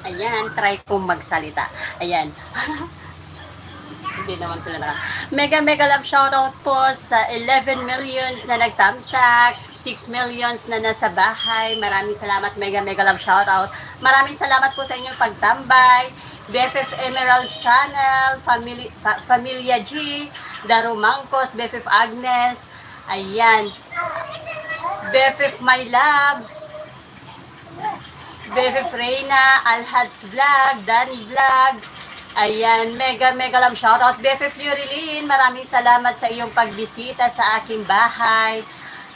Ayan, try kong magsalita. Ayan. Hindi naman sila na. Mega mega love shoutout po sa 11 millions na nagtamsak, 6 millions na nasa bahay. Maraming salamat, mega mega love shoutout. Maraming salamat po sa inyong pagtambay. BFF Emerald Channel, Familia G, Daro Mangkos, BFF Agnes, ayan, BFF My Loves, BFF Reyna, Alhads Vlog, Danny Vlog, ayan, mega mega love shoutout. BFF Yurilin, maraming salamat sa iyong pagbisita sa aking bahay.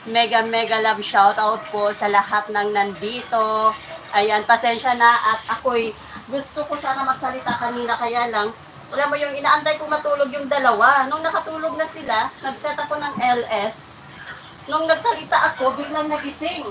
Mega mega love shoutout po sa lahat ng nandito. Ayan, pasensya na at ako'y gusto ko sana magsalita kanina kaya lang alam mo yung inaantay kong matulog yung dalawa. Nung nakatulog na sila, nag-set ako ng LS. Nung nagsalita ako, biglang nagising.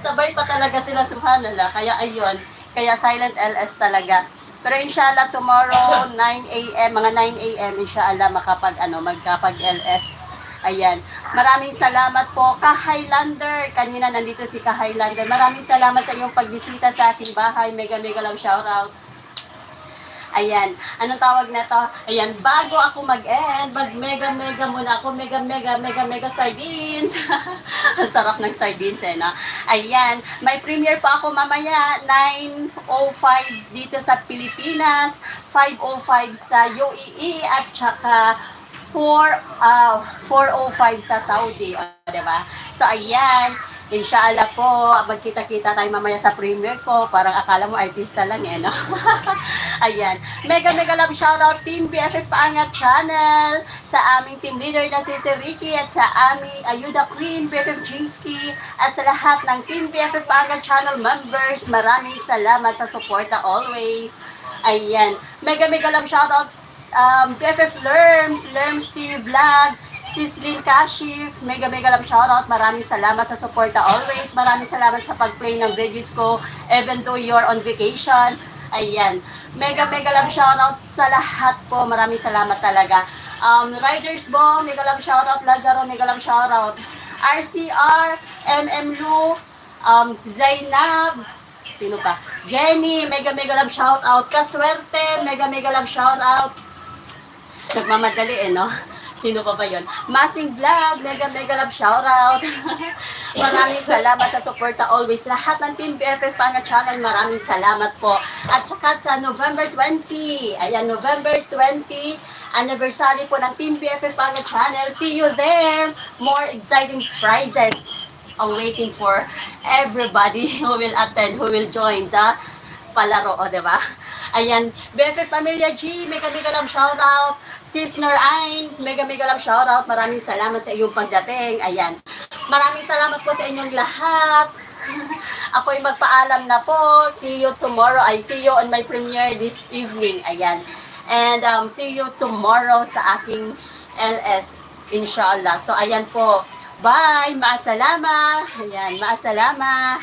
Sabay pa talaga sila, subhanallah. Kaya ayun, kaya silent LS talaga. Pero inshallah tomorrow 9 AM, mga 9 AM inshallah magkapag LS. Ayan. Maraming salamat po ka-Highlander. Kanina nandito si ka-Highlander. Maraming salamat sa iyong pagbisita sa aking bahay. Mega mega love shoutout. Ayan, anong tawag na to? Ayan, bago ako mag-end, mag-mega mega muna ako, mega mega sardines. Ang sarap ng sardines eh, no? Ayan, may premiere pa ako mamaya, 9:05 dito sa Pilipinas, 5:05 sa UAE, at saka 4:05 sa Saudi, diba? So, ayan, inshallah po, magkita-kita tayo mamaya sa premiere ko. Parang akala mo artista lang eh, no? Ayan. Mega mega love shoutout Team BFF Paangat Channel, sa aming team leader na si Ricky, at sa aming Ayuda Queen, BFF Jinsky, at sa lahat ng Team BFF Paangat Channel members. Maraming salamat sa suporta always. Ayan. Mega mega love shoutout BFF Lerms TV Vlog, Sislin Kashif, mega mega love shoutout. Maraming salamat sa suporta always. Maraming salamat sa pag-play ng videos ko even though you're on vacation. Ayan. Mega mega love shoutout sa lahat po. Maraming salamat talaga. Riders Bong, mega love shoutout. Lazaro, mega love shoutout. RCR, MM Lu, Zainab, sino pa? Jenny, mega mega love shoutout. Kaswerte, mega mega love shoutout. Nagmamadali eh, no? Sino pa ba yun? Masing Vlog, mega mega love shoutout. Maraming salamat sa suporta always. Lahat ng Team BFF Paangat Channel, maraming salamat po. At saka sa November 20, ayan, November 20, anniversary po ng Team BFF Paangat Channel. See you there! More exciting prizes are waiting for everybody who will attend, who will join the palaro, o diba? Ayan, BFF Pamilya G, mega mega love shoutout. Sis Norain, mega mega love shoutout. Maraming salamat sa iyong pagdating. Ayan. Maraming salamat po sa inyong lahat. Ako'y magpaalam na po. See you tomorrow. I see you on my premiere this evening. Ayan. And see you tomorrow sa aking LS. Inshallah. So ayan po. Bye. Maasalama. Ayan. Maasalama.